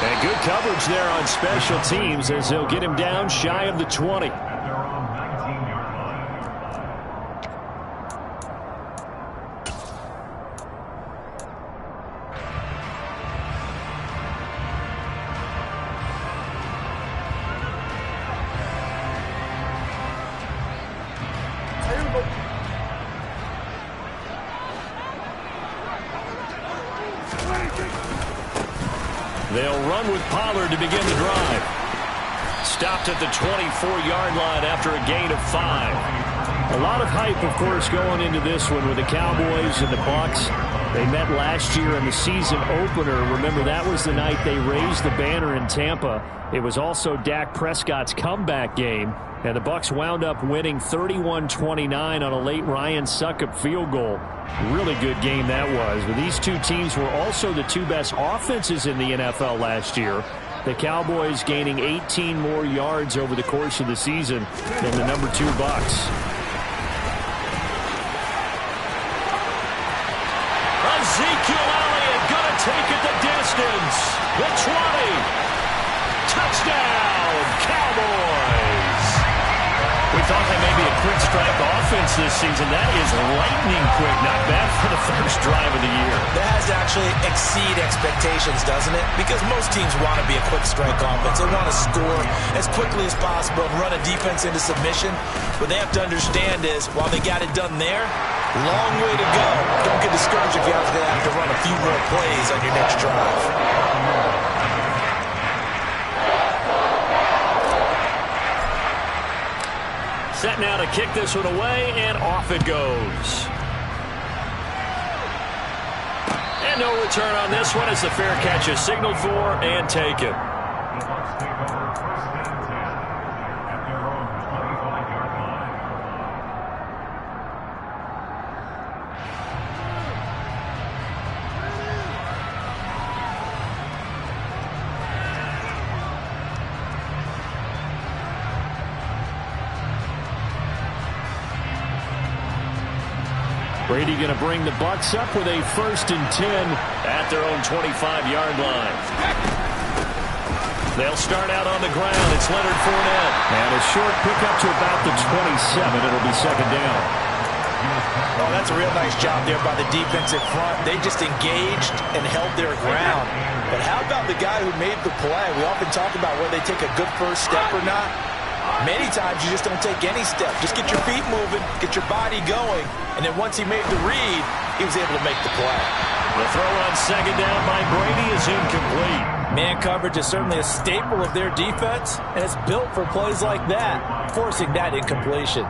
And good coverage there on special teams as they'll get him down shy of the 20. They'll run with Pollard to begin the drive. Stopped at the 24-yard line after a gain of 5. A lot of hype, of course, going into this one with the Cowboys and the Bucs. They met last year in the season opener. Remember, that was the night they raised the banner in Tampa. It was also Dak Prescott's comeback game. And the Bucs wound up winning 31-29 on a late Ryan Succop field goal. Really good game that was. But these two teams were also the two best offenses in the NFL last year. The Cowboys gaining 18 more yards over the course of the season than the number 2 Bucs. Ezekiel Elliott going to take it the distance. The 20. Touchdown, Cowboys. We thought they may be a quick strike offense this season. That is lightning quick. Not bad for the first drive of the year. That has to actually exceed expectations, doesn't it? Because most teams want to be a quick strike offense. They want to score as quickly as possible and run a defense into submission. What they have to understand is, while they got it done there, long way to go. Don't get discouraged if you have to run a few more plays on your next drive. Set now to kick this one away, and off it goes. And no return on this one as the fair catch is signaled for and taken. Brady going to bring the Bucs up with a 1st and 10 at their own 25-yard line. They'll start out on the ground. It's Leonard Fournette. And a short pickup to about the 27. It'll be 2nd down. Oh, that's a real nice job there by the defensive front. They just engaged and held their ground. But how about the guy who made the play? We often talk about whether they take a good first step or not. Many times you just don't take any step. Just get your feet moving, get your body going, and then once he made the read, he was able to make the play. The throw on 2nd down by Brady is incomplete. Man coverage is certainly a staple of their defense, and it's built for plays like that, forcing that incompletion.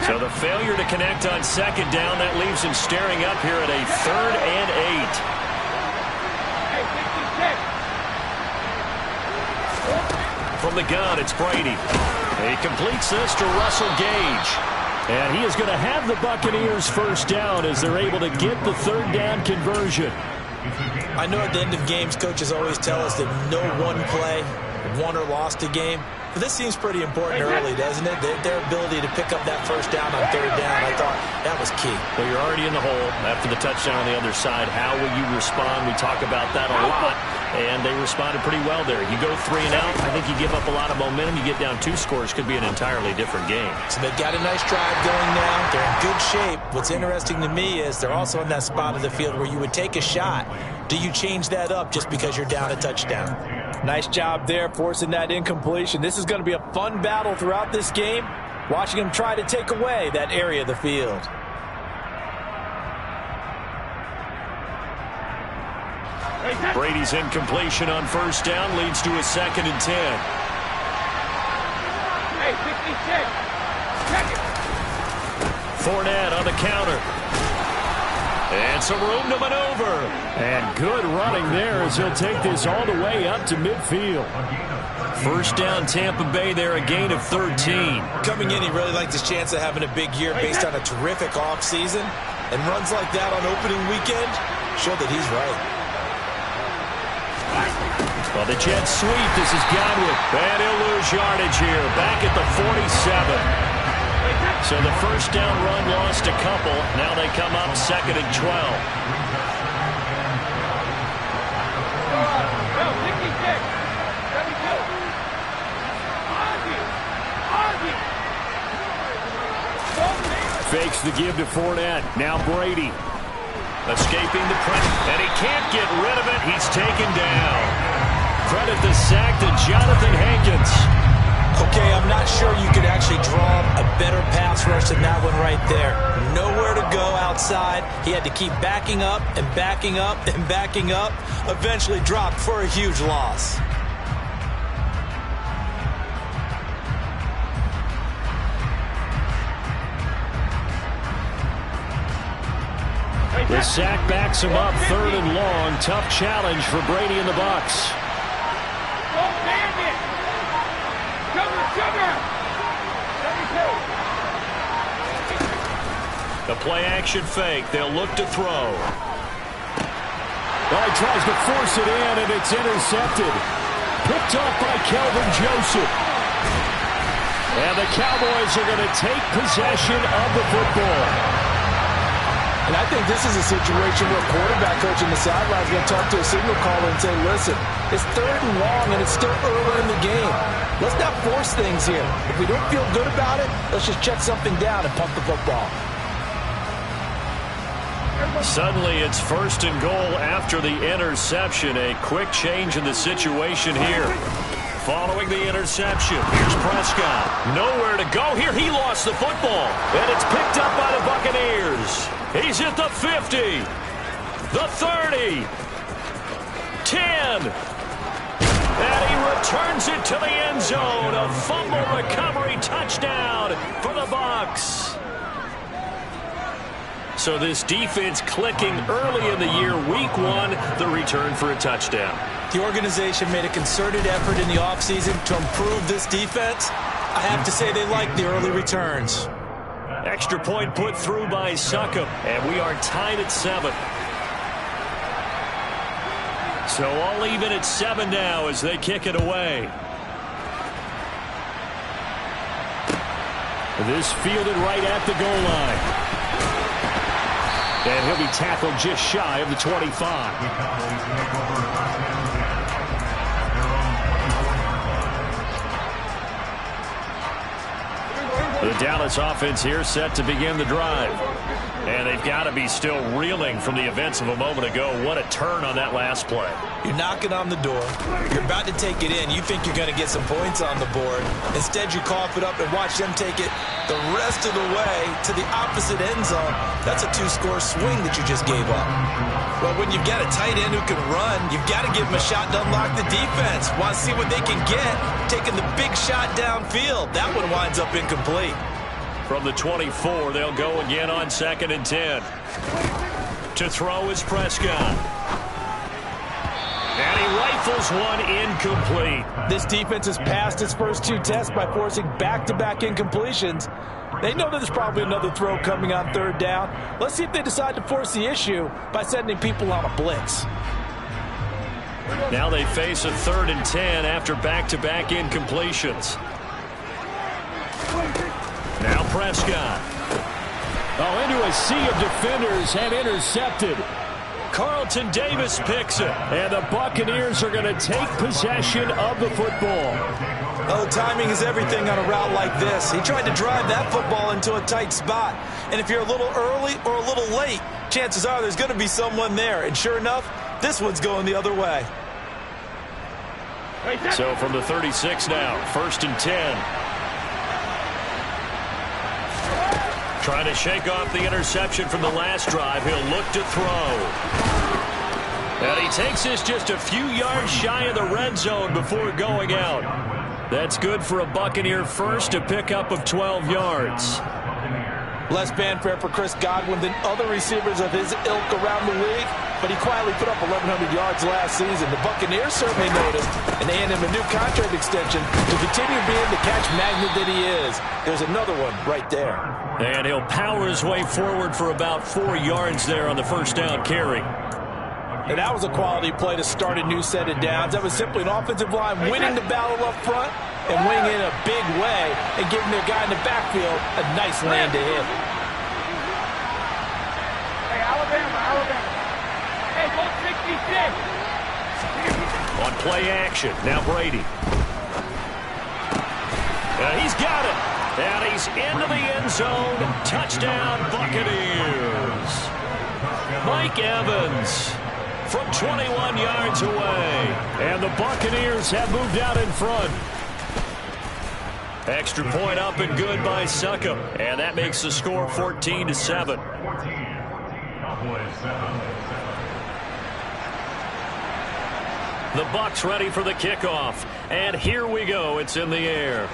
So the failure to connect on 2nd down, that leaves him staring up here at a 3rd and 8. From the gun, it's Brady. He completes this to Russell Gage. And he is going to have the Buccaneers 1st down as they're able to get the 3rd down conversion. I know at the end of games, coaches always tell us that no one play won or lost a game. But this seems pretty important early, doesn't it? Their ability to pick up that 1st down on 3rd down, I thought that was key. Well, you're already in the hole after the touchdown on the other side. How will you respond? We talk about that a lot. And they responded pretty well there. You go 3 and out, I think you give up a lot of momentum. You get down 2 scores, could be an entirely different game. So they've got a nice drive going now. They're in good shape. What's interesting to me is they're also in that spot of the field where you would take a shot. Do you change that up just because you're down a touchdown? Nice job there, forcing that incompletion. This is going to be a fun battle throughout this game, watching them try to take away that area of the field. Brady's incompletion on 1st down leads to a 2nd and 10. Hey, 56. Fournette on the counter. And some room to maneuver. And good running there as he'll take this all the way up to midfield. 1st down Tampa Bay there, a gain of 13. Coming in, he really liked his chance of having a big year based on a terrific offseason. And runs like that on opening weekend show that he's right. Well, the Jets sweep. This is Godwin. And he'll lose yardage here. Back at the 47. So the first down run lost a couple. Now they come up 2nd and 12. Fakes the give to Fournette. Now Brady. Escaping the pressure. And he can't get rid of it. He's taken down. Credit the sack to Jonathan Hankins. Okay, I'm not sure you could actually draw a better pass rush than that one right there. Nowhere to go outside. He had to keep backing up and backing up and backing up. Eventually dropped for a huge loss. The sack backs him up 3rd and long. Tough challenge for Brady and the Bucs. The play-action fake. They'll look to throw. Well, he tries to force it in, and it's intercepted. Picked off by Kelvin Joseph. And the Cowboys are going to take possession of the football. And I think this is a situation where a quarterback coach in the sideline is going to talk to a signal caller and say, listen, it's 3rd and long, and it's still early in the game. Let's not force things here. If we don't feel good about it, let's just check something down and punt the football. Suddenly, it's 1st and goal after the interception. A quick change in the situation here. Following the interception, here's Prescott. Nowhere to go here. He lost the football. And it's picked up by the Buccaneers. He's at the 50. The 30. 10. And he returns it to the end zone. A fumble recovery touchdown for the Bucs. So this defense clicking early in the year. Week 1, the return for a touchdown. The organization made a concerted effort in the offseason to improve this defense. I have to say they like the early returns. Extra point put through by Succop, and we are tied at 7. So all even at 7 now as they kick it away. This fielded right at the goal line. And he'll be tackled just shy of the 25. The Dallas offense here set to begin the drive. And they've got to be still reeling from the events of a moment ago. What a turn on that last play. You're knocking on the door. You're about to take it in. You think you're going to get some points on the board. Instead, you cough it up and watch them take it the rest of the way to the opposite end zone. That's a 2-score swing that you just gave up. Well, when you've got a tight end who can run, you've got to give him a shot to unlock the defense. Want to see what they can get, taking the big shot downfield. That one winds up incomplete. From the 24, they'll go again on 2nd and 10. To throw is Prescott. And he rifles one incomplete. This defense has passed its first 2 tests by forcing back-to-back incompletions. They know that there's probably another throw coming on 3rd down. Let's see if they decide to force the issue by sending people on a blitz. Now they face a 3rd and 10 after back-to-back incompletions. Now Prescott. Oh, into a sea of defenders and intercepted. Carlton Davis picks it. And the Buccaneers are going to take possession of the football. Oh, timing is everything on a route like this. He tried to drive that football into a tight spot. And if you're a little early or a little late, chances are there's going to be someone there. And sure enough, this one's going the other way. So from the 36 now, 1st and 10. Trying to shake off the interception from the last drive. He'll look to throw. And he takes this just a few yards shy of the red zone before going out. That's good for a Buccaneer first, a pickup of 12 yards. Less fanfare for Chris Godwin than other receivers of his ilk around the league, but he quietly put up 1,100 yards last season. The Buccaneers certainly noticed, and they hand him a new contract extension to continue being the catch magnet that he is. There's another one right there. And he'll power his way forward for about 4 yards there on the first down carry. And that was a quality play to start a new set of downs. That was simply an offensive line winning the battle up front and wing in a big way and giving their guy in the backfield a nice lane to hit. Hey, Alabama. Hey, 166. On play action, now Brady. He's got it. And he's into the end zone. Touchdown, Buccaneers. Mike Evans from 21 yards away. And the Buccaneers have moved out in front. Extra point up and good by Succop. And that makes the score 14-7. The Bucs ready for the kickoff. And here we go. It's in the air.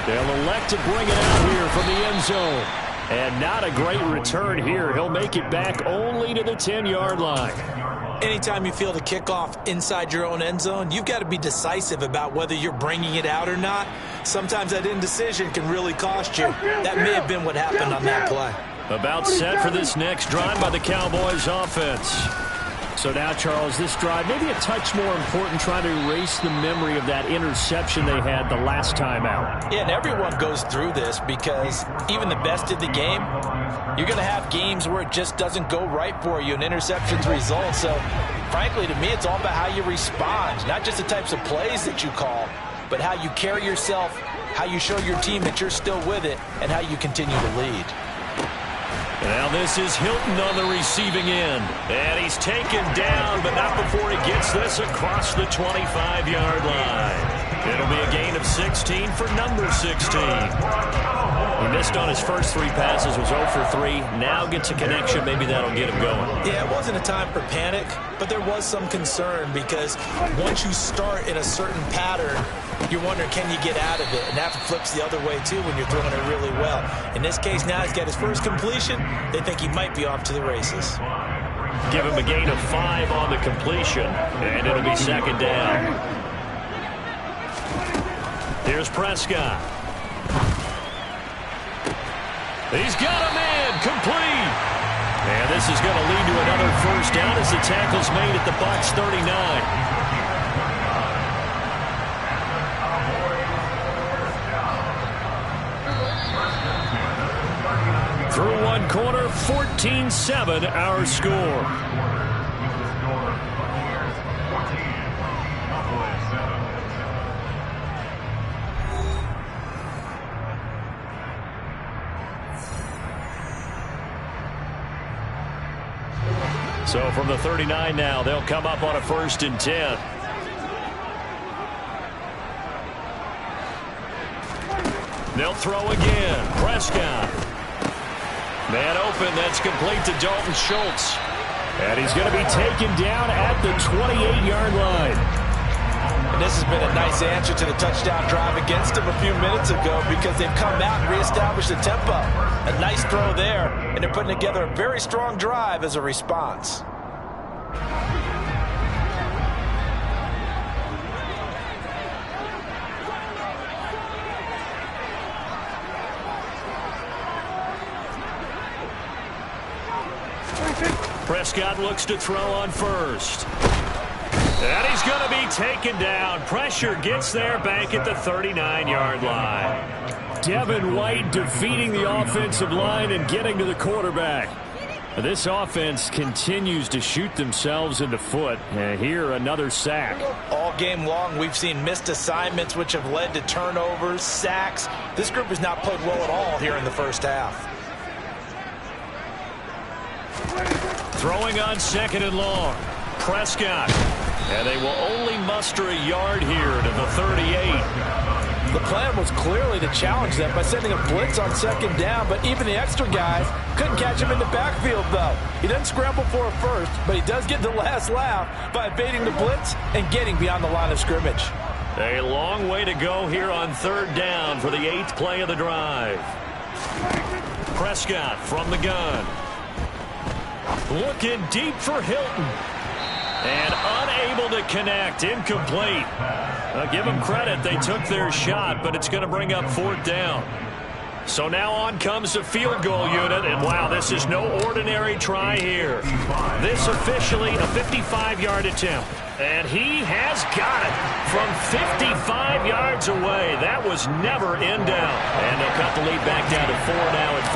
They'll elect to bring it out here from the end zone. And not a great return here. He'll make it back only to the 10-yard line. Anytime you feel the kickoff inside your own end zone, you've got to be decisive about whether you're bringing it out or not. Sometimes that indecision can really cost you. That may have been what happened on that play. About set for this next drive by the Cowboys offense. So now, Charles, this drive maybe a touch more important, trying to erase the memory of that interception they had the last time out. Yeah, and everyone goes through this because even the best of the game, you're going to have games where it just doesn't go right for you and interceptions result. So, frankly, to me, it's all about how you respond, not just the types of plays that you call, but how you carry yourself, how you show your team that you're still with it, and how you continue to lead. Now this is Hilton on the receiving end. And he's taken down, but not before he gets this across the 25-yard line. It'll be a gain of 16 for number 16. He missed on his first 3 passes, was 0 for 3. Now gets a connection. Maybe that'll get him going. Yeah, it wasn't a time for panic, but there was some concern because once you start in a certain pattern, you're wondering, can you get out of it? And that flips the other way, too, when you're throwing it really well. In this case, now he's got his first completion. They think he might be off to the races. Give him a gain of 5 on the completion, and it'll be second down. Here's Prescott. He's got a man complete. And this is going to lead to another first down as the tackle's made at the Bucs 39. Through one quarter, 14-7 our score. So from the 39 now, they'll come up on a 1st and 10. They'll throw again. Prescott. Man open, that's complete to Dalton Schultz. And he's going to be taken down at the 28-yard line. And this has been a nice answer to the touchdown drive against them a few minutes ago because they've come out and reestablished the tempo. A nice throw there, and they're putting together a very strong drive as a response. Prescott looks to throw on first. And he's going to be taken down. Pressure gets there back at the 39-yard line. Devin White defeating the offensive line and getting to the quarterback. This offense continues to shoot themselves in the foot. And here, another sack. All game long, we've seen missed assignments, which have led to turnovers, sacks. This group has not played well at all here in the first half. Throwing on 2nd and long. Prescott. And they will only muster a yard here to the 38. The plan was clearly to challenge them by sending a blitz on 2nd down, but even the extra guys couldn't catch him in the backfield, though. He doesn't scramble for a first, but he does get the last laugh by evading the blitz and getting beyond the line of scrimmage. A long way to go here on 3rd down for the 8th play of the drive. Prescott from the gun. Looking deep for Hilton. And unable to connect. Incomplete. Give them credit. They took their shot, but it's going to bring up 4th down. So now on comes the field goal unit, and wow, this is no ordinary try here. This officially a 55-yard attempt, and he has got it from 55 yards away. That was never in doubt. And they'll cut the lead back down to 4 now at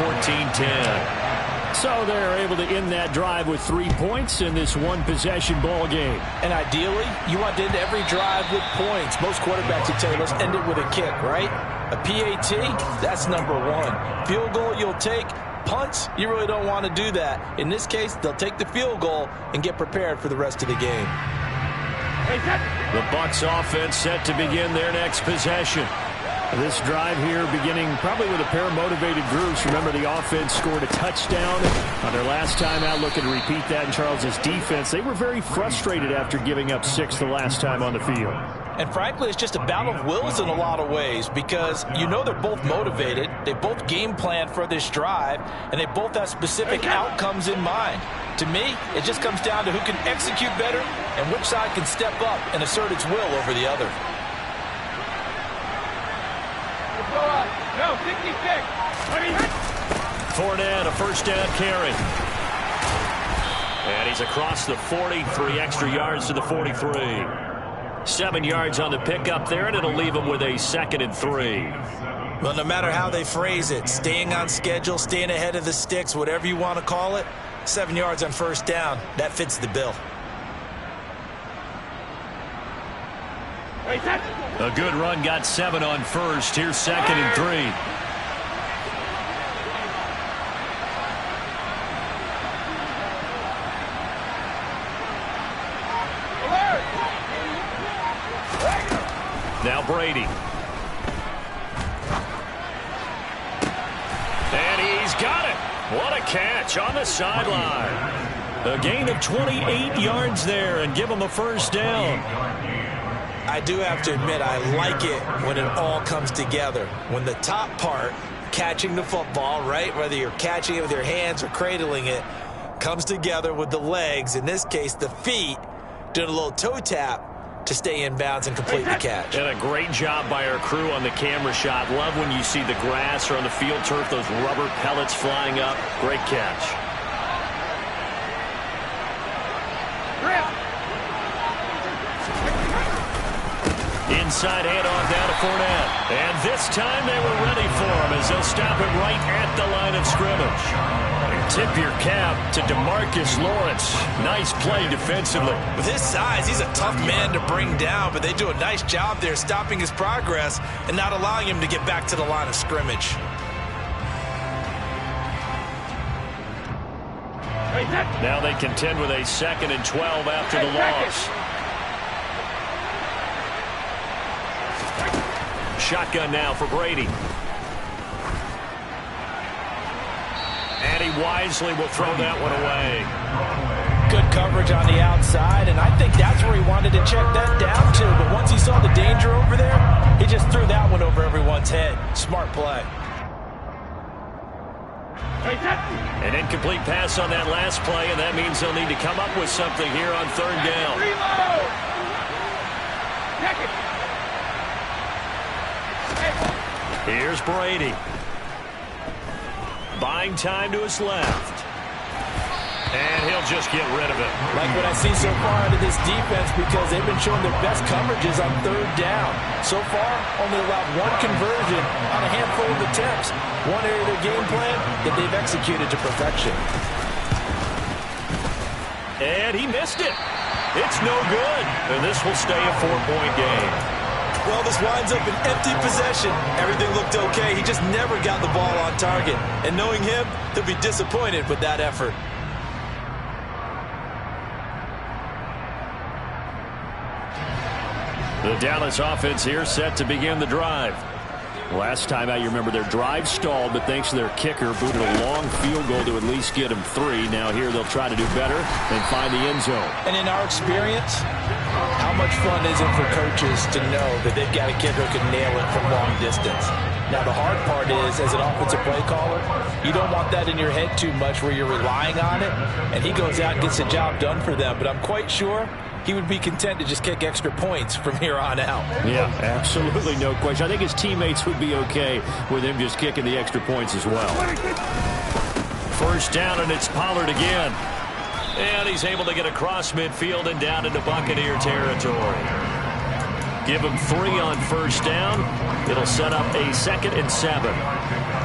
14-10. So they're able to end that drive with 3 points in this one-possession ball game. And ideally, you want to end every drive with points. Most quarterbacks would tell you, let's end it with a kick, right? A PAT, that's number one. Field goal, you'll take. Punts, you really don't want to do that. In this case, they'll take the field goal and get prepared for the rest of the game. The Bucs offense set to begin their next possession. This drive here beginning probably with a pair of motivated groups. Remember, the offense scored a touchdown on their last time out. Looking to repeat that in Charles's defense. They were very frustrated after giving up 6 the last time on the field. And frankly, it's just a battle of wills in a lot of ways because you know they're both motivated. They both game plan for this drive, and they both have specific outcomes in mind. To me, it just comes down to who can execute better and which side can step up and assert its will over the other. No, 66. Fournette, a first down carry. And he's across the 40, 3 extra yards to the 43. 7 yards on the pickup there, and it'll leave him with a 2nd and 3. Well, no matter how they phrase it, staying on schedule, staying ahead of the sticks, whatever you want to call it, 7 yards on first down, that fits the bill. A good run got 7 on first. Here's 2nd and 3. Now Brady. And he's got it. What a catch on the sideline. A gain of 28 yards there and give him a first down. I do have to admit, I like it when it all comes together. When the top part, catching the football, right, whether you're catching it with your hands or cradling it, comes together with the legs, in this case the feet, doing a little toe tap to stay in bounds and complete the catch. And a great job by our crew on the camera shot. Love when you see the grass or on the field turf, those rubber pellets flying up. Great catch. Inside handoff down to Fournette. And this time they were ready for him as they'll stop it right at the line of scrimmage. And tip your cap to DeMarcus Lawrence. Nice play defensively. With his size, he's a tough man to bring down, but they do a nice job there stopping his progress and not allowing him to get back to the line of scrimmage. Now they contend with a 2nd and 12 after the loss. Shotgun now for Brady. And he wisely will throw that one away. Good coverage on the outside, and I think that's where he wanted to check that down to. But once he saw the danger over there, he just threw that one over everyone's head. Smart play. An incomplete pass on that last play, and that means they'll need to come up with something here on 3rd down. Reload. Check it. Here's Brady. Buying time to his left. And he'll just get rid of it. Like what I see so far out of this defense, because they've been showing their best coverages on 3rd down. So far, only allowed 1 conversion on a handful of attempts. One area of their game plan that they've executed to perfection. And he missed it. It's no good. And this will stay a 4-point game. Well, this winds up an empty possession. Everything looked okay. He just never got the ball on target. And knowing him, he'll be disappointed with that effort. The Dallas offense here set to begin the drive. Last time out, you remember their drive stalled, but thanks to their kicker, booted a long field goal to at least get them 3. Now here they'll try to do better and find the end zone. And in our experience, how much fun is it for coaches to know that they've got a kicker who can nail it from long distance? Now, the hard part is, as an offensive play caller, you don't want that in your head too much where you're relying on it, and he goes out and gets the job done for them. But I'm quite sure he would be content to just kick extra points from here on out. Yeah, absolutely no question. I think his teammates would be okay with him just kicking the extra points as well. First down, and it's Pollard again. And he's able to get across midfield and down into Buccaneer territory. Give him 3 on first down. It'll set up a 2nd and 7.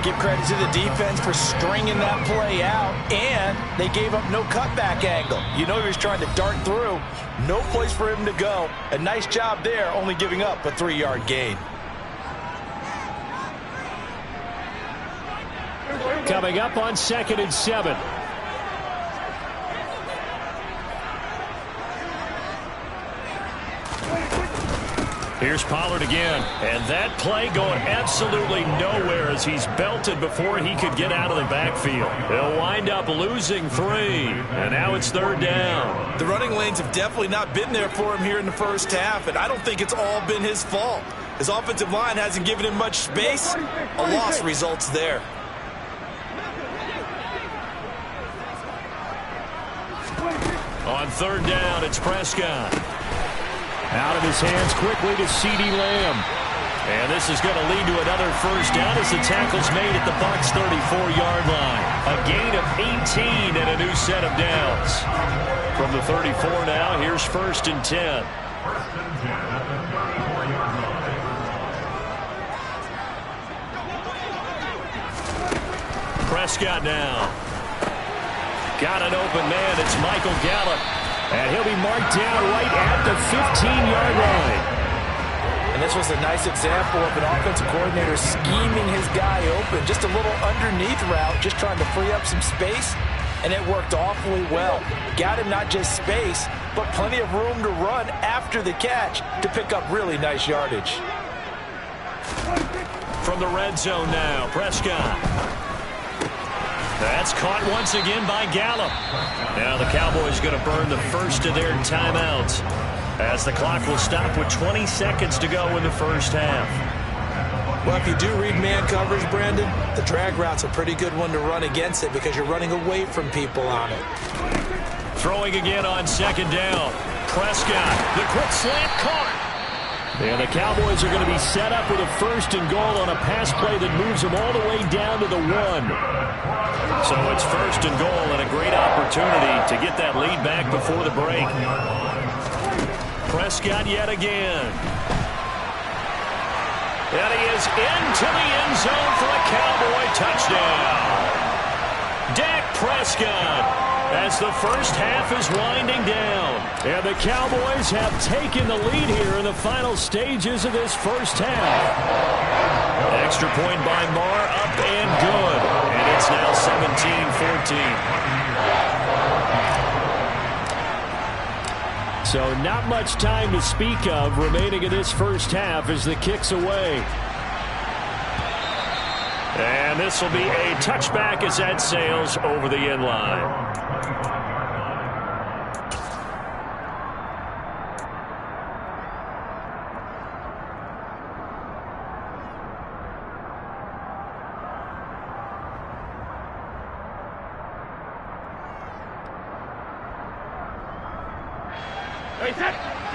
Give credit to the defense for stringing that play out, and they gave up no cutback angle. You know he was trying to dart through. No place for him to go. A nice job there, only giving up a 3-yard gain. Coming up on 2nd and 7. Here's Pollard again, and that play going absolutely nowhere as he's belted before he could get out of the backfield. He'll wind up losing 3, and now it's 3rd down. The running lanes have definitely not been there for him here in the first half, and I don't think it's all been his fault. His offensive line hasn't given him much space. A loss results there. On 3rd down, it's Prescott. Out of his hands quickly to CeeDee Lamb. And this is going to lead to another first down as the tackle's made at the Bucs' 34-yard line. A gain of 18 and a new set of downs. From the 34 now, here's 1st and 10. Prescott now. Got an open man. It's Michael Gallup. And he'll be marked down right at the 15-yard line. And this was a nice example of an offensive coordinator scheming his guy open. Just a little underneath route, just trying to free up some space. And it worked awfully well. Got him not just space, but plenty of room to run after the catch to pick up really nice yardage. From the red zone now, Prescott. That's caught once again by Gallup. Now the Cowboys going to burn the first of their timeouts as the clock will stop with 20 seconds to go in the first half. Well, if you do read man coverage, Brandon, the drag route's a pretty good one to run against it because you're running away from people on it. Throwing again on 2nd down. Prescott, the quick slant caught. And the Cowboys are going to be set up with a 1st and goal on a pass play that moves them all the way down to the 1. So it's 1st and goal and a great opportunity to get that lead back before the break. Prescott yet again. And he is into the end zone for a Cowboy touchdown. Dak Prescott as the first half is winding down. And the Cowboys have taken the lead here in the final stages of this first half. Extra point by Marr, up and good. And it's now 17-14. So not much time to speak of remaining in this first half as the kick's away. And this will be a touchback as that sails over the end line.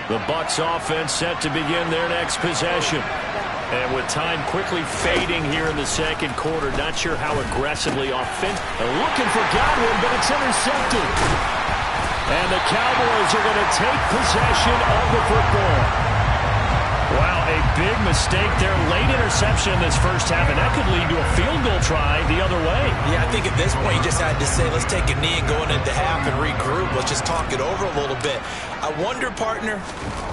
The Bucs offense set to begin their next possession. And with time quickly fading here in the second quarter, not sure how aggressively looking for Godwin, but it's intercepted. And the Cowboys are going to take possession of the football. Wow, a big mistake there. Late interception in this first half, and that could lead to a field goal try the other way. Yeah, I think at this point you just had to say, let's take a knee and go into half and regroup. Let's just talk it over a little bit. I wonder, partner,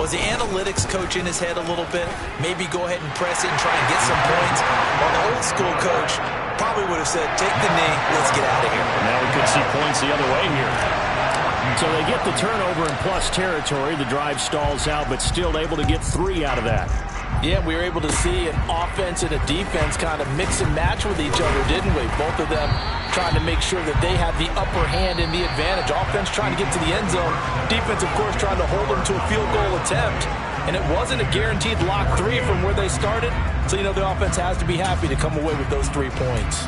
was the analytics coach in his head a little bit? Maybe go ahead and press it and try and get some points. Or the old school coach probably would have said, take the knee, let's get out of here. Now we could see points the other way here. So they get the turnover in plus territory. The drive stalls out, but still able to get 3 out of that. Yeah, we were able to see an offense and a defense kind of mix and match with each other, didn't we? Both of them trying to make sure that they have the upper hand and the advantage. Offense trying to get to the end zone. Defense, of course, trying to hold them to a field goal attempt. And it wasn't a guaranteed lock 3 from where they started. So, you know, the offense has to be happy to come away with those 3 points.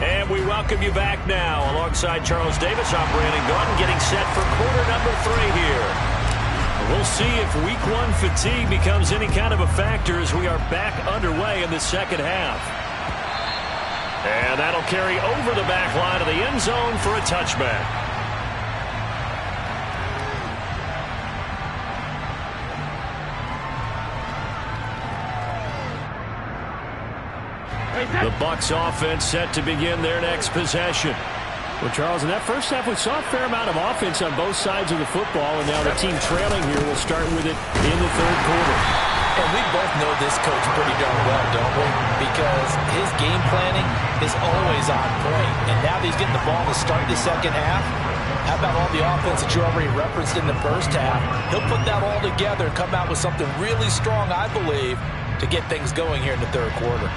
And we welcome you back now. Alongside Charles Davis, I'm Brandon Gaudin, getting set for quarter number 3 here. We'll see if week 1 fatigue becomes any kind of a factor as we are back underway in the second half. And that'll carry over the back line of the end zone for a touchback. The Bucs offense set to begin their next possession. Well, Charles, in that first half, we saw a fair amount of offense on both sides of the football, and now the team trailing here will start with it in the third quarter. And we both know this coach pretty darn well, don't we? Because his game planning is always on point. And now that he's getting the ball to start the second half, how about all the offense that you already referenced in the first half? He'll put that all together and come out with something really strong, I believe, to get things going here in the third quarter.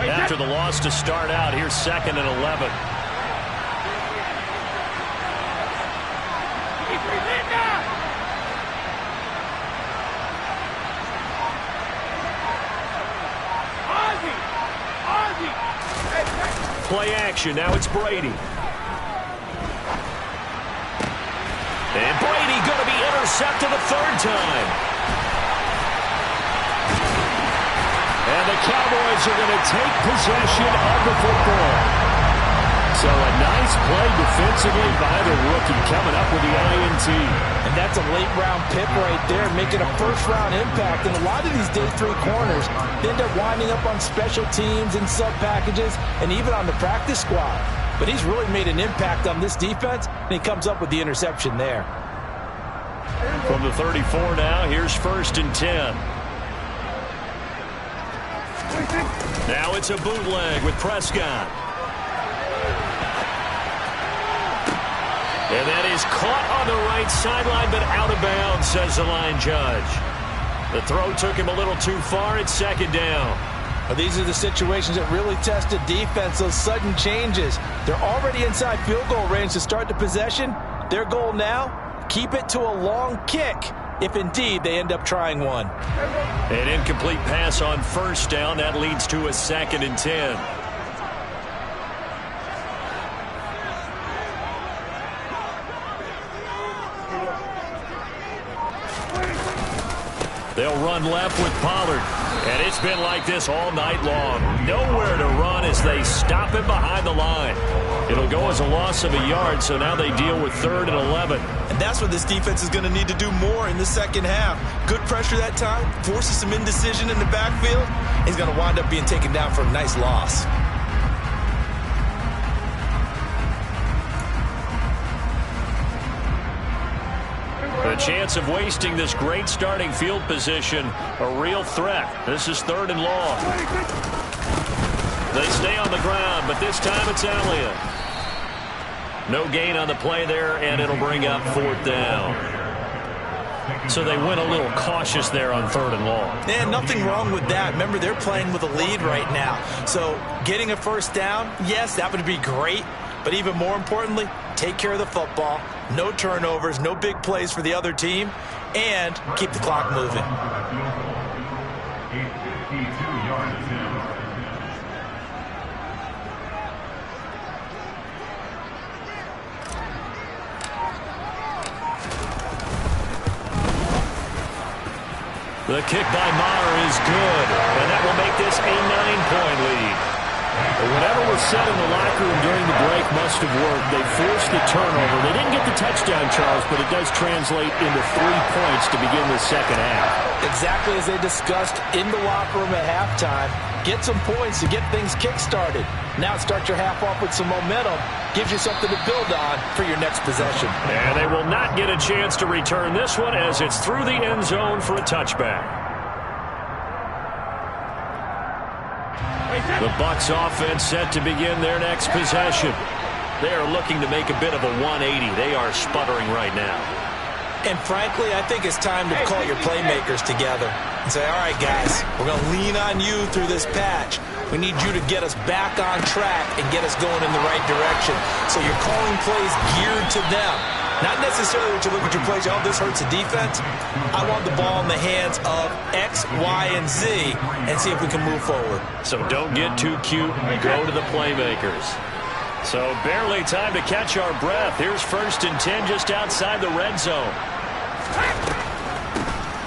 After the loss to start out, here's 2nd and 11. Play action. Now it's Brady. And Brady going to be intercepted the 3rd time. And the Cowboys are going to take possession of the football. So a nice play defensively by the rookie coming up with the INT. And that's a late-round pick right there, making a first-round impact. And a lot of these day 3 corners end up winding up on special teams and sub-packages and even on the practice squad. But he's really made an impact on this defense, and he comes up with the interception there. From the 34 now, here's 1st and 10. Now it's a bootleg with Prescott. And that is caught on the right sideline, but out of bounds, says the line judge. The throw took him a little too far. It's 2nd down. Well, these are the situations that really test the defense, those sudden changes. They're already inside field goal range to start the possession. Their goal now, keep it to a long kick, if indeed they end up trying one. An incomplete pass on 1st down. That leads to a 2nd and 10. They'll run left with Pollard. And it's been like this all night long. Nowhere to run as they stop him behind the line. It'll go as a loss of a yard, so now they deal with 3rd and 11. And that's what this defense is going to need to do more in the second half. Good pressure that time, forces some indecision in the backfield. He's going to wind up being taken down for a nice loss. The chance of wasting this great starting field position, a real threat. This is 3rd and long. They stay on the ground, but this time it's Elliott. No gain on the play there, and it'll bring up 4th down. So they went a little cautious there on 3rd and long. And nothing wrong with that. Remember, they're playing with a lead right now. So getting a 1st down, yes, that would be great. But even more importantly, take care of the football. No turnovers, no big plays for the other team, and keep the clock moving. The kick by Maher is good, and that will make this a 9-point lead. Whatever was said in the locker room during the break must have worked. They forced the turnover. They didn't get the touchdown, Charles, but it does translate into 3 points to begin the second half. Exactly as they discussed in the locker room at halftime. Get some points to get things kick-started. Now start your half off with some momentum. Gives you something to build on for your next possession. And they will not get a chance to return this one as it's through the end zone for a touchback. The Bucs offense set to begin their next possession. They are looking to make a bit of a 180. They are sputtering right now. And frankly, I think it's time to call your playmakers together and say, all right, guys, we're going to lean on you through this patch. We need you to get us back on track and get us going in the right direction. So you're calling plays geared to them. Not necessarily what you look at your plays, oh, this hurts the defense. I want the ball in the hands of X, Y, and Z and see if we can move forward. So don't get too cute. Go to the playmakers. So barely time to catch our breath. Here's 1st and 10 just outside the red zone.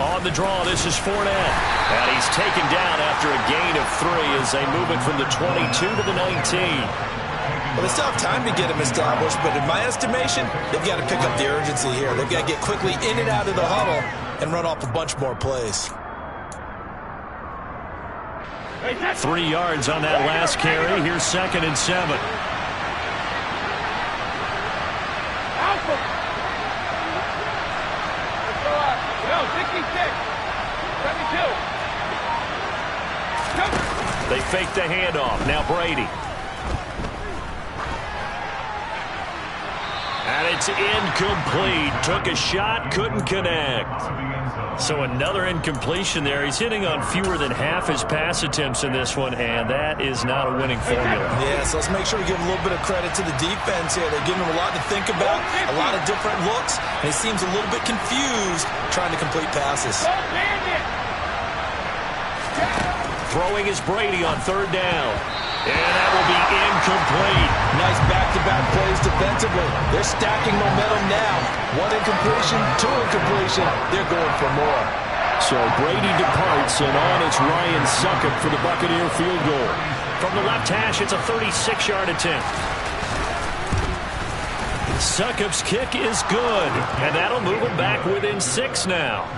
On the draw, this is Fournette. And he's taken down after a gain of 3 as they move it from the 22 to the 19. Well, they still have time to get him established, but in my estimation, they've got to pick up the urgency here. They've got to get quickly in and out of the huddle and run off a bunch more plays. 3 yards on that last carry. Here's 2nd and 7. No, 66. 72. They fake the handoff. Now Brady. And it's incomplete. Took a shot, couldn't connect. So another incompletion there. He's hitting on fewer than half his pass attempts in this one, and that is not a winning formula. Yeah, so let's make sure we give a little bit of credit to the defense here. They're giving him a lot to think about, a lot of different looks, and he seems a little bit confused trying to complete passes. Throwing is Brady on 3rd down. And that will be incomplete. Nice back-to-back plays defensively. They're stacking momentum now. 1 incompletion, 2 incompletion. They're going for more. So Brady departs, and on it's Ryan Succop for the Buccaneer field goal. From the left hash, it's a 36-yard attempt. Succop's kick is good, and that'll move him back within 6 now.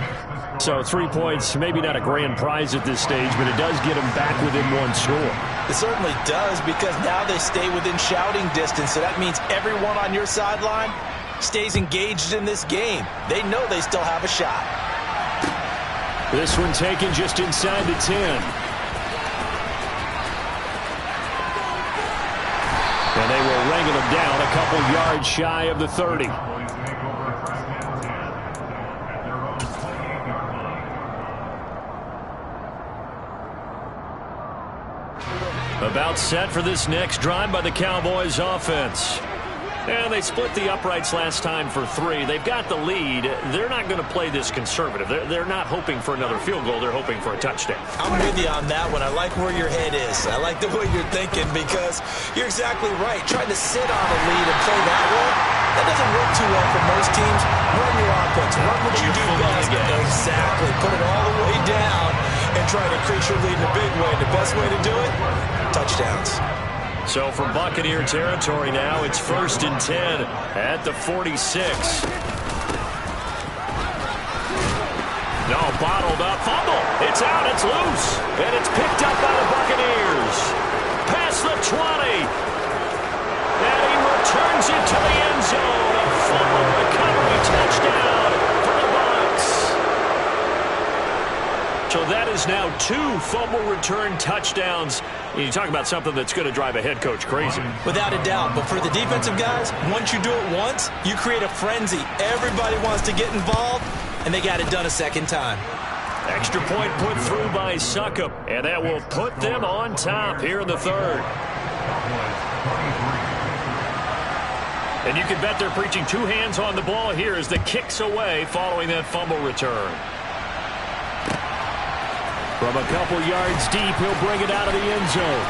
So 3 points, maybe not a grand prize at this stage, but it does get them back within 1 score. It certainly does, because now they stay within shouting distance, so that means everyone on your sideline stays engaged in this game. They know they still have a shot. This one taken just inside the 10. And they will wrangle him down a couple yards shy of the 30. About set for this next drive by the Cowboys offense. And they split the uprights last time for 3. They've got the lead. They're not going to play this conservative. They're not hoping for another field goal. They're hoping for a touchdown. I'm with you on that one. I like where your head is. I like the way you're thinking, because you're exactly right. Trying to sit on a lead and play that way, that doesn't work too well for most teams. Run your offense. Run what you do best. Exactly. Put it all the way down and try to increase your lead in a big way. The best way to do it, touchdowns. So from Buccaneer territory now, it's 1st and 10 at the 46. No, bottled up. Fumble. It's out. It's loose. And it's picked up by the Buccaneers. Past the 20. And he returns it to the end zone. A fumble recovery touchdown for the Bucs. So that is now 2 fumble return touchdowns. You talk about something that's going to drive a head coach crazy. Without a doubt. But for the defensive guys, once you do it once, you create a frenzy. Everybody wants to get involved, and they got it done a second time. Extra point put through by Succop, and that will put them on top here in the 3rd. And you can bet they're preaching 2 hands on the ball here as the kick's away following that fumble return. From a couple yards deep, he'll bring it out of the end zone.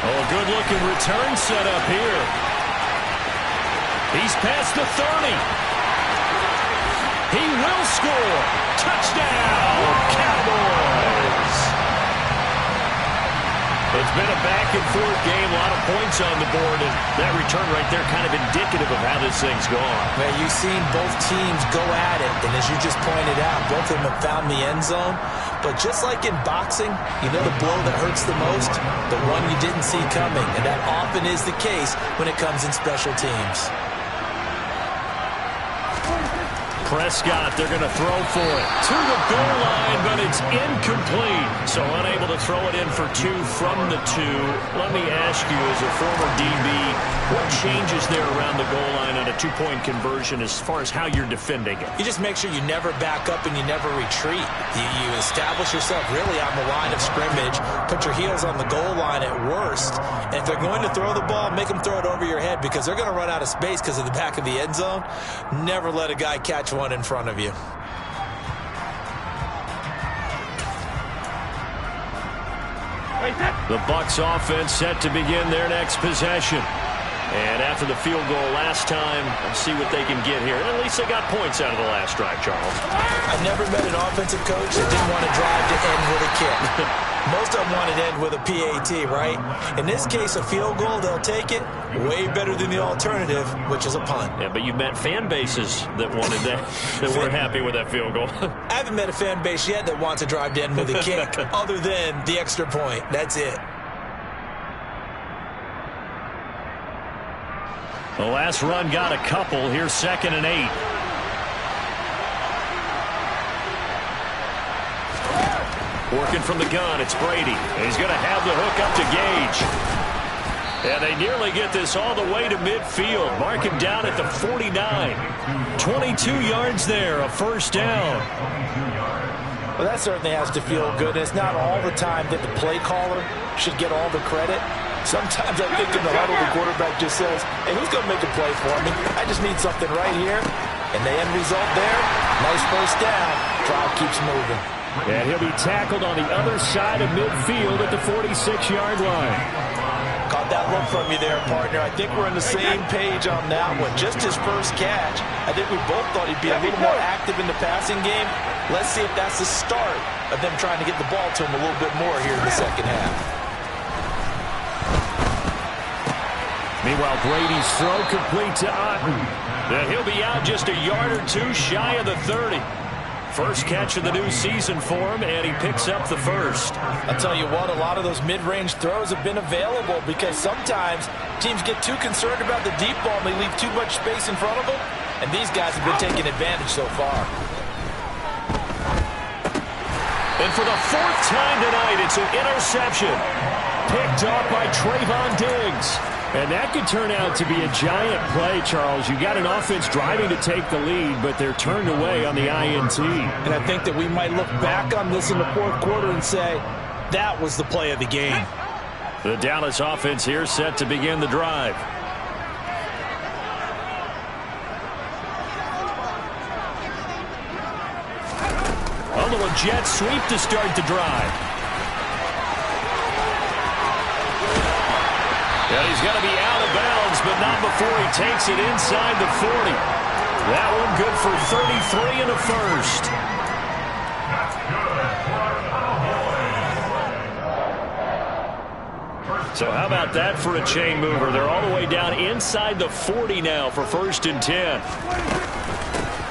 Oh, a good-looking return set up here. He's past the 30. He will score. Touchdown, Cowboys. It's been a back-and-forth game, a lot of points on the board, and that return right there kind of indicative of how this thing's gone. Well, you've seen both teams go at it, and as you just pointed out, both of them have found the end zone. But just like in boxing, you know the blow that hurts the most? The one you didn't see coming, and that often is the case when it comes in special teams. Prescott, they're going to throw for it. To the goal line, but it's incomplete. So unable to throw it in for 2 from the 2. Let me ask you, as a former DB, what changes there around the goal line on a 2-point conversion as far as how you're defending it? You just make sure you never back up and you never retreat. You establish yourself really on the line of scrimmage, put your heels on the goal line at worst, and if they're going to throw the ball, make them throw it over your head because they're going to run out of space because of the back of the end zone. Never let a guy catch one in front of you. The Bucs offense set to begin their next possession. And after the field goal last time, let's see what they can get here. And at least they got points out of the last drive, Charles. I never met an offensive coach that didn't want to drive to end with a kick. Most of them want to end with a PAT, right? In this case, a field goal, they'll take it. Way better than the alternative, which is a punt. Yeah, but you've met fan bases that wanted that, that weren't happy with that field goal. I haven't met a fan base yet that wants to drive to end with a kick other than the extra point. That's it. The last run got a couple. Here's 2nd and 8. Working from the gun, it's Brady. And he's going to have the hook up to Gage. And they nearly get this all the way to midfield. Mark him down at the 49. 22 yards there, a first down. Well, that certainly has to feel good. It's not all the time that the play caller should get all the credit. Sometimes I think in the huddle, the quarterback just says, hey, who's going to make a play for me? I just need something right here. And the end result there, nice first down. Drive keeps moving. And he'll be tackled on the other side of midfield at the 46-yard line. Caught that look from you there, partner. I think we're on the same page on that one. Just his first catch. I think we both thought he'd be a little more active in the passing game. Let's see if that's the start of them trying to get the ball to him a little bit more here in the second half. Meanwhile, Brady's throw complete to Otten. And he'll be out just a yard or 2 shy of the 30. First catch of the new season for him, and he picks up the first. I'll tell you what, a lot of those mid-range throws have been available because sometimes teams get too concerned about the deep ball and they leave too much space in front of them, and these guys have been taking advantage so far. And for the 4th time tonight, it's an interception. Picked off by Trayvon Diggs. And that could turn out to be a giant play, Charles. You got an offense driving to take the lead, but they're turned away on the INT. And I think that we might look back on this in the 4th quarter and say, that was the play of the game. The Dallas offense here set to begin the drive. A little jet sweep to start the drive. And he's going to be out of bounds, but not before he takes it inside the 40. That one good for 33 and a first. So how about that for a chain mover? They're all the way down inside the 40 now for 1st and 10.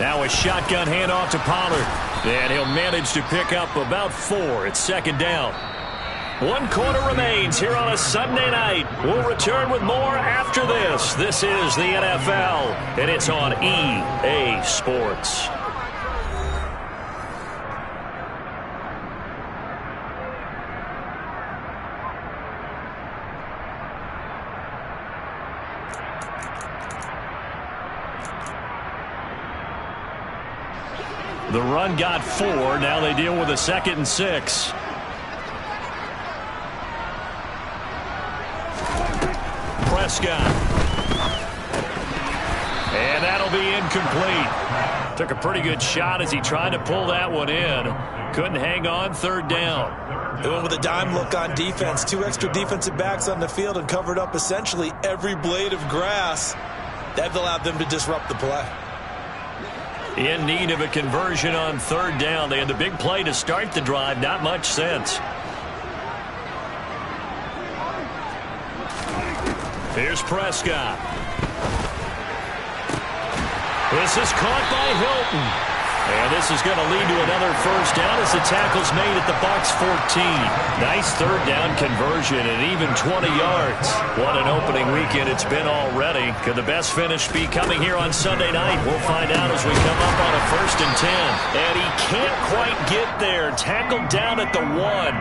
Now a shotgun handoff to Pollard. And he'll manage to pick up about 4. It's 2nd down. 1 quarter remains here on a Sunday night. We'll return with more after this. This is the NFL, and it's on EA Sports. The run got 4. Now they deal with a 2nd and 6. Prescott. And that'll be incomplete. Took a pretty good shot as he tried to pull that one in. Couldn't hang on. 3rd down. They went with a dime look on defense. 2 extra defensive backs on the field and covered up essentially every blade of grass. That allowed them to disrupt the play. In need of a conversion on 3rd down. They had the big play to start the drive. Not much sense. Here's Prescott. This is caught by Hilton. And this is going to lead to another first down as the tackle's made at the Bucs 14. Nice third down conversion and even 20 yards. What an opening weekend it's been already. Could the best finish be coming here on Sunday night? We'll find out as we come up on a 1st and 10. And he can't quite get there. Tackled down at the 1.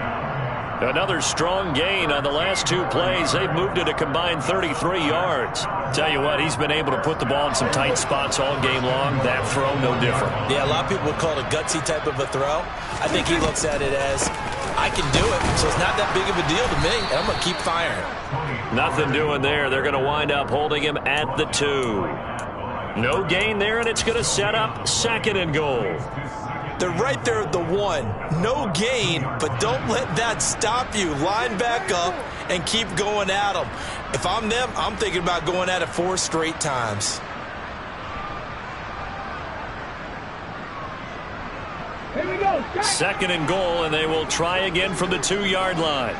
Another strong gain on the last 2 plays. They've moved it a combined 33 yards. Tell you what, he's been able to put the ball in some tight spots all game long. That throw, no different. Yeah, a lot of people would call it a gutsy type of a throw. I think he looks at it as, I can do it, so it's not that big of a deal to me, and I'm going to keep firing. Nothing doing there. They're going to wind up holding him at the 2. No gain there, and it's going to set up 2nd and goal. They're right there at the 1. No gain, but don't let that stop you. Line back up and keep going at them. If I'm them, I'm thinking about going at it 4 straight times. Here we go. 2nd and goal, and they will try again from the 2-yard line.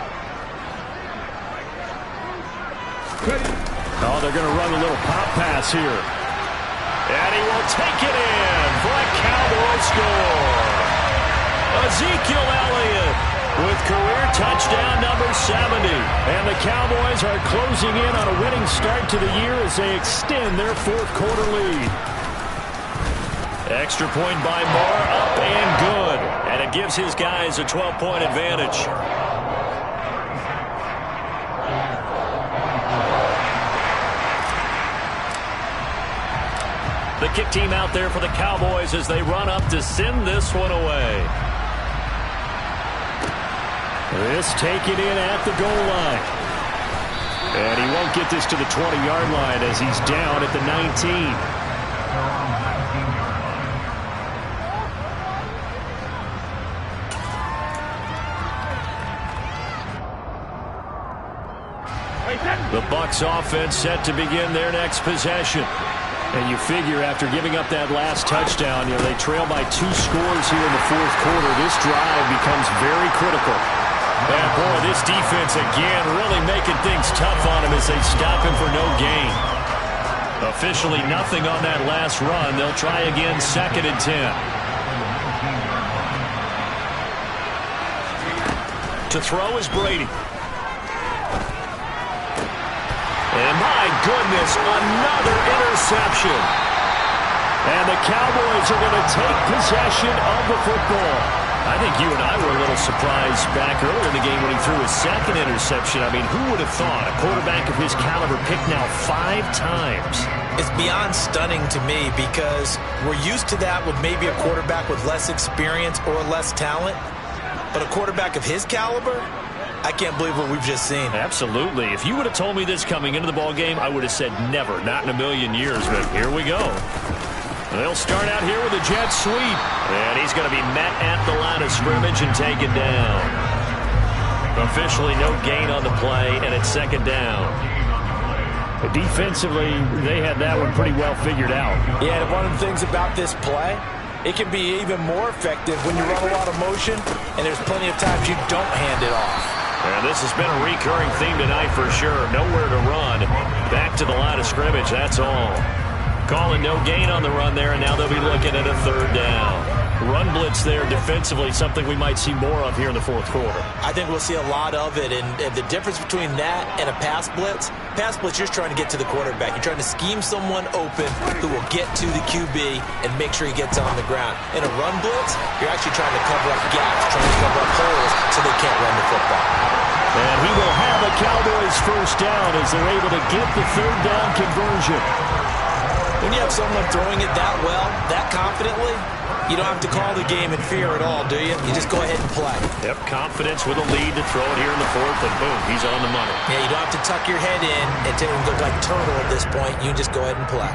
Oh, they're going to run a little pop pass here. And he will take it in for a Cowboy score. Ezekiel Elliott with career touchdown number 70. And the Cowboys are closing in on a winning start to the year as they extend their 4th quarter lead. Extra point by Moore, up and good. And it gives his guys a 12-point advantage. The kick team out there for the Cowboys as they run up to send this one away. This taken in at the goal line. And he won't get this to the 20-yard line as he's down at the 19. The Bucs offense set to begin their next possession. And you figure after giving up that last touchdown, they trail by 2 scores here in the 4th quarter. This drive becomes very critical. And boy, this defense again really making things tough on him as they stop him for no gain. Officially nothing on that last run. They'll try again 2nd and 10. To throw is Brady. And my goodness, another interception. And the Cowboys are going to take possession of the football. I think you and I were a little surprised back earlier in the game when he threw his 2nd interception. I mean, who would have thought a quarterback of his caliber picked now 5 times? It's beyond stunning to me because we're used to that with maybe a quarterback with less experience or less talent. But a quarterback of his caliber, I can't believe what we've just seen. Absolutely. If you would have told me this coming into the ball game, I would have said never, not in a million years. But here we go. They'll start out here with a jet sweep. And he's going to be met at the line of scrimmage and taken down. Officially no gain on the play, and it's 2nd down. Defensively, they had that one pretty well figured out. Yeah, and one of the things about this play, it can be even more effective when you run a lot of motion, and there's plenty of times you don't hand it off. And this has been a recurring theme tonight for sure. Nowhere to run. Back to the line of scrimmage, that's all. Calling no gain on the run there, and now they'll be looking at a 3rd down. Run blitz there defensively, something we might see more of here in the 4th quarter. I think we'll see a lot of it, and the difference between that and a pass blitz, you're just trying to get to the quarterback. You're trying to scheme someone open who will get to the QB and make sure he gets on the ground. In a run blitz, you're actually trying to cover up gaps, trying to cover up holes so they can't run the football. And he will have a Cowboys 1st down as they're able to get the 3rd down conversion. When you have someone throwing it that well, that confidently, you don't have to call the game in fear at all, do you? You just go ahead and play. Yep, confidence with a lead to throw it here in the 4th, and boom, he's on the money. Yeah, you don't have to tuck your head in and go like turtle at this point. You just go ahead and play.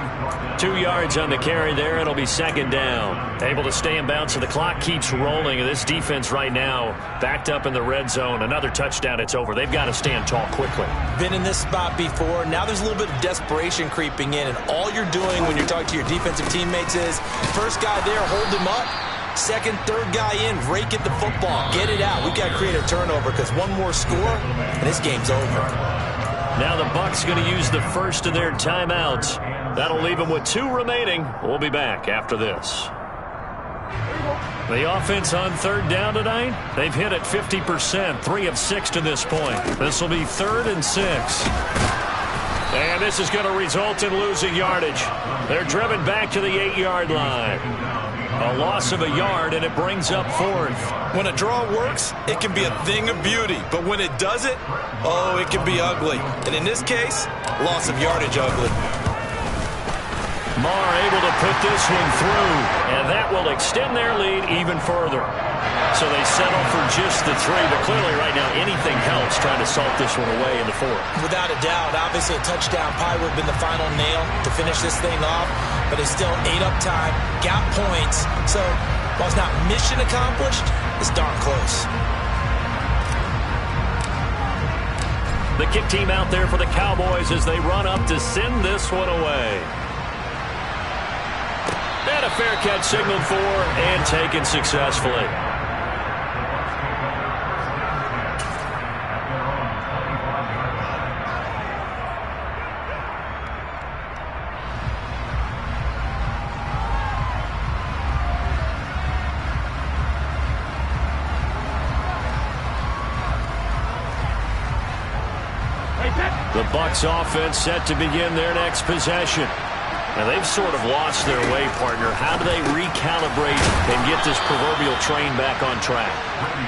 2 yards on the carry there. It'll be 2nd down. Able to stay in bounds, so the clock keeps rolling. And this defense right now backed up in the red zone. Another touchdown, it's over. They've got to stand tall quickly. Been in this spot before. Now there's a little bit of desperation creeping in. And all you're doing when you're talking to your defensive teammates is, first guy there, hold him up. 2nd, 3rd guy in, rake at the football. Get it out. We've got to create a turnover because one more score, and this game's over. Now the Bucs going to use the first of their timeouts. That'll leave them with 2 remaining. We'll be back after this. The offense on third down tonight, they've hit it 50%, 3 of 6 to this point. This will be 3rd and 6. And this is going to result in losing yardage. They're driven back to the 8-yard line. A loss of a yard, and it brings up 4th. When a draw works, it can be a thing of beauty. But when it doesn't, oh, it can be ugly. And in this case, loss of yardage ugly. Marr able to put this one through, and that will extend their lead even further. So they settle for just the 3, but clearly right now anything helps trying to salt this one away in the 4th. Without a doubt, obviously a touchdown probably would have been the final nail to finish this thing off, but it's still ate up time, got points, so while it's not mission accomplished, it's darn close. The kick team out there for the Cowboys as they run up to send this one away. And a fair catch signaled for and taken successfully. The Bucs offense set to begin their next possession. Now, they've sort of lost their way, partner. How do they recalibrate and get this proverbial train back on track?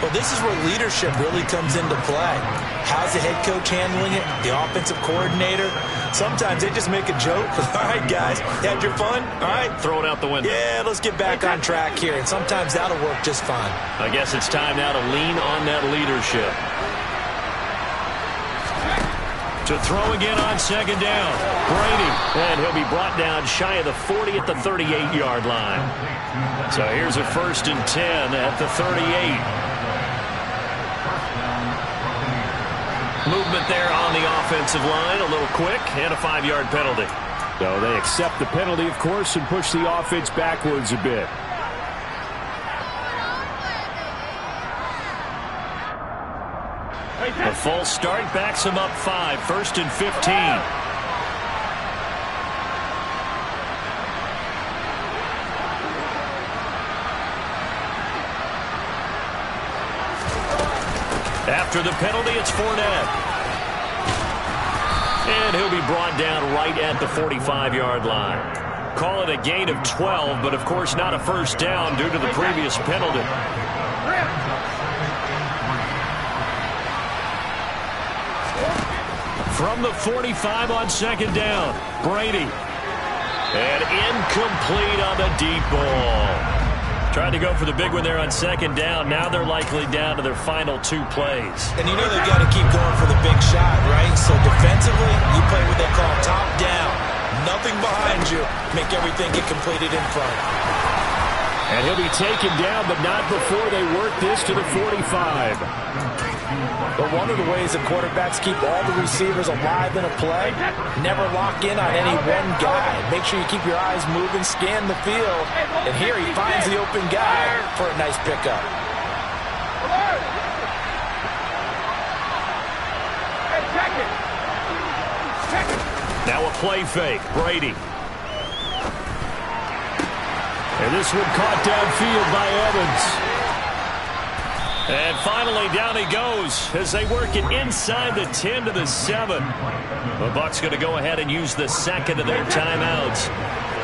Well, this is where leadership really comes into play. How's the head coach handling it? The offensive coordinator? Sometimes they just make a joke. All right, guys, you had your fun? All right. Throw it out the window. Yeah, let's get back on track here. And sometimes that'll work just fine. I guess it's time now to lean on that leadership. To throw again on 2nd down. Brady. And he'll be brought down shy of the 40 at the 38-yard line. So here's a 1st and 10 at the 38. Movement there on the offensive line. A little quick and a 5-yard penalty. So they accept the penalty, of course, and push the offense backwards a bit. A false start backs him up 5. 1st and 15. After the penalty, it's Fournette. And he'll be brought down right at the 45-yard line. Call it a gain of 12, but of course not a first down due to the previous penalty. From the 45 on 2nd down, Brady. And incomplete on the deep ball. Tried to go for the big one there on 2nd down. Now they're likely down to their final 2 plays. And you know they've got to keep going for the big shot, right? So defensively, you play what they call top down. Nothing behind you. Make everything get completed in front. And he'll be taken down, but not before they work this to the 45. But one of the ways the quarterbacks keep all the receivers alive in a play, never lock in on any one guy. Make sure you keep your eyes moving, scan the field, and here he finds the open guy for a nice pickup. Now a play fake, Brady. And this one caught downfield by Evans. And finally, down he goes as they work it inside the 10 to the 7. The Bucs going to go ahead and use the 2nd of their timeouts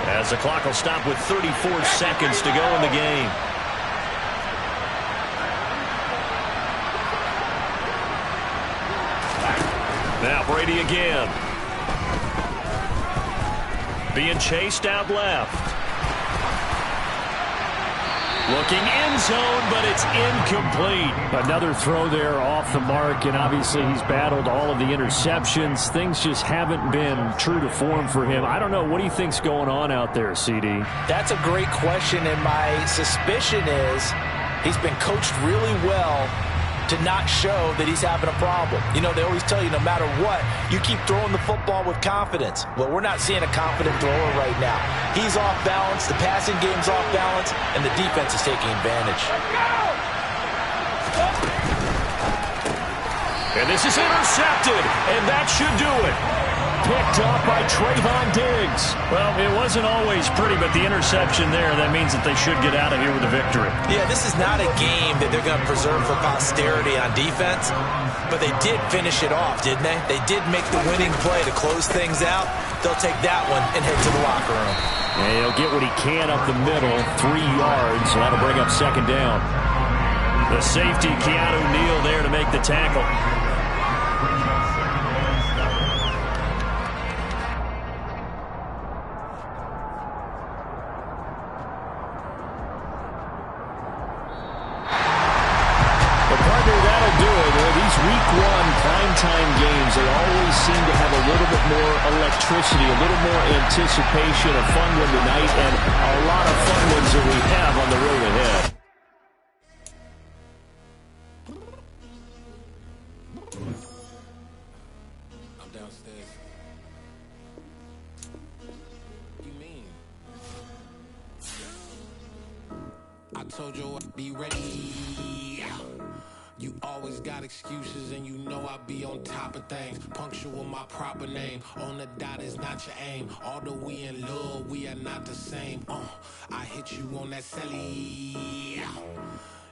as the clock will stop with 34 seconds to go in the game. Now Brady again. Being chased out left. Looking end zone, but it's incomplete. Another throw there off the mark, and obviously he's battled all of the interceptions. Things just haven't been true to form for him. I don't know. What do you think's going on out there, CD? That's a great question, and my suspicion is he's been coached really well to not show that he's having a problem. You know, they always tell you no matter what, you keep throwing the football with confidence. Well, we're not seeing a confident thrower right now. He's off balance, the passing game's off balance, and the defense is taking advantage. And this is intercepted, and that should do it. picked up by Trayvon Diggs. Well, it wasn't always pretty, but the interception there, that means that they should get out of here with a victory. Yeah, this is not a game that they're going to preserve for posterity on defense, but they did finish it off, didn't they? They did make the winning play to close things out. They'll take that one and head to the locker room. And he'll get what he can up the middle, 3 yards, so that'll bring up second down. The safety, Keanu Neal, there to make the tackle. Week 1 primetime games, they always seem to have a little bit more electricity, a little more anticipation, a fun one tonight, and a lot of fun ones that we have on the road ahead. I'm downstairs. What do you mean? I told you I'd be ready. You always got excuses and you know I be on top of things. Punctual my proper name. On the dot is not your aim. Although we in love, we are not the same. I hit you on that celly.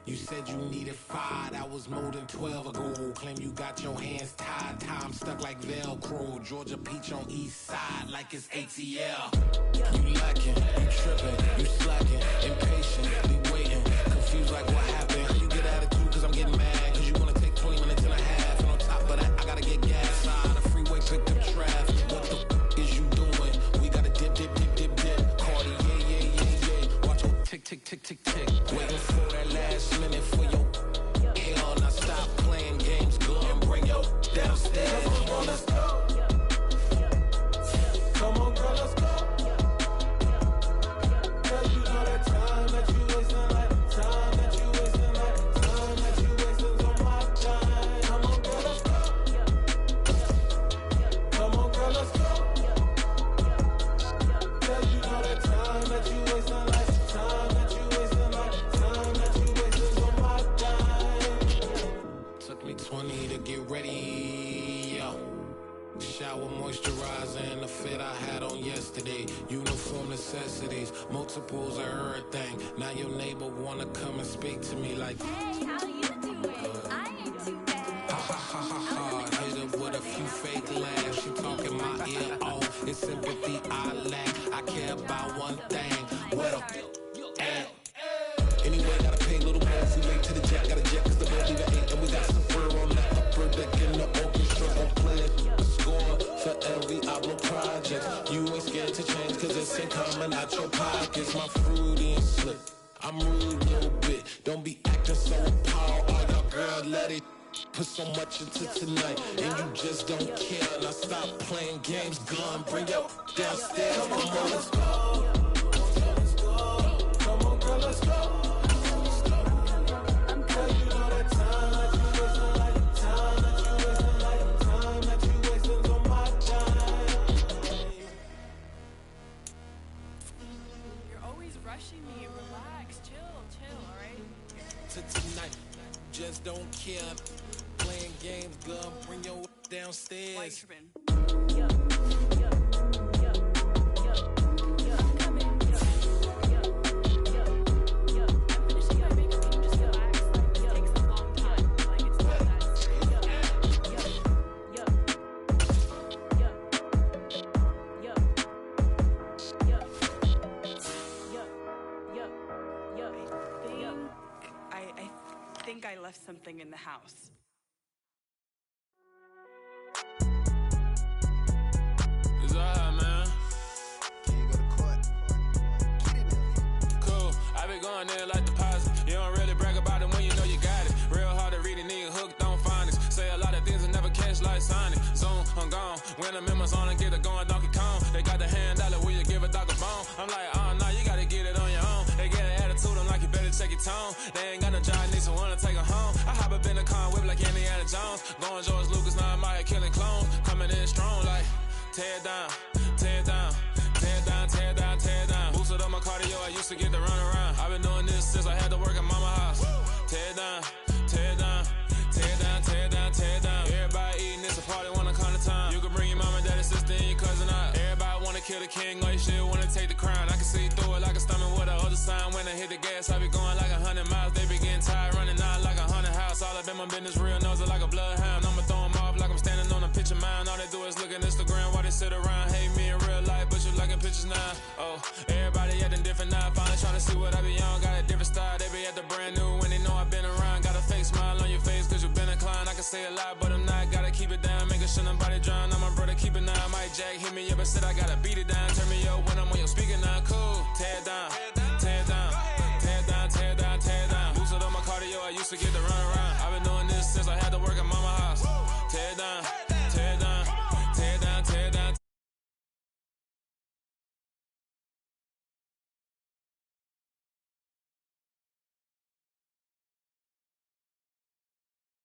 You said you needed 5, that was more than 12 ago. Claim you got your hands tied, time stuck like Velcro. Georgia Peach on east side like it's ATL. You lacking, you tripping, you slacking, impatient, be waiting, confused like what happened. You get attitude cause I'm getting mad, cause you wanna take 20 minutes and a half. And on top of that, I gotta get gas. Side the freeway, picked up traffic. What the is you doing? We gotta dip, dip, dip, dip, dip. Cardi, yeah. Watch your tick, tick, tick, tick, tick. Waiting for that last minute for your hell. Now stop playing games, go and bring your downstairs. Come on, let's go. Come on, girl, let's go. Cause you know that time that you wasting, like time that you wasting, like time that you wasting on my time. Come on, girl, let's go. Come on, girl, let's go. Cause you know that time that you wasting, like time that you wasting, like time that you wasting on my time. Took me 20 to get ready, yo. Shower moisturizer and the fit I had on yesterday. Uniform necessities, multiples of everything. Now your neighbor wanna come and speak to me like, hey, how you doing? I ain't too bad. ha ha ha ha ha. Hit her with a few fake laughs. She talking my ear off. It's sympathy I lack. I care about one thing. Where the at? Anyway, gotta pay a little more. If we late to the jet, gotta jet cause the boat leave at 8. And we got some fur on the upper deck in the orchestra. Don't play it. Score for every album project. You ain't scared to change cause it's ain't coming out your pockets. My fruity and slick. I'm rude a little bit. Don't be acting so appalled. All y'all girl, let it put so much into tonight. And you just don't care. Now stop playing games. Gun, bring your downstairs. Come on, let's go. Come on, girl, let's go. Tonight, just don't care. Playing games, girl, bring your downstairs. I left something in the house. It's alright, man. Can you go to court? Get in there. Cool. I been going there like deposit. You don't really brag about it when you know you got it. Real hard to read a nigga hooked on phonics. Say a lot of things and never catch like Sonic. Zone, I'm gone. When I'm in my zone and get it going Donkey Kong. They got the hand dollar, will you give a dog a bone? I'm like, oh no, you gotta get it on your own. They get an attitude, I'm like, you better check your tone. They ain't got no job, need someone to take her home. I hop up in the car, whip like Indiana Jones. Going George Lucas, now I'm out here killing clones. Coming in strong like, tear down, tear down, tear down, tear down, tear down. Boosted up my cardio, I used to get to run around. I've been doing this since I had to work at mama house. Tear down, tear down, tear down, tear down, tear down. Everybody eating, it's a party, wanna come to time. You can bring your mama, daddy, sister, and your kill the king, or you shit wanna take the crown. I can see through it like a stomach with a other sign. When I hit the gas, I be going like 100 miles. They be getting tired, running out like 100 house. All up in my business, real nose like a bloodhound. I'ma throw 'em off like I'm standing on a picture mound. All they do is look at Instagram while they sit around. Hate me in real life, but you liking pictures now. Oh, everybody acting different now. Finally trying to see what I be on. Got a different style, they be at the brand new when they know I've been around. Got a fake smile on your face cause you been inclined. I can say a lot, but I'm not. Gotta keep it down, making sure nobody drown. I'm my brother, keep it now. Mike Jack hit me up and said I gotta beat it down. Turn me up when I'm on your speaker now. Cool, tear it down.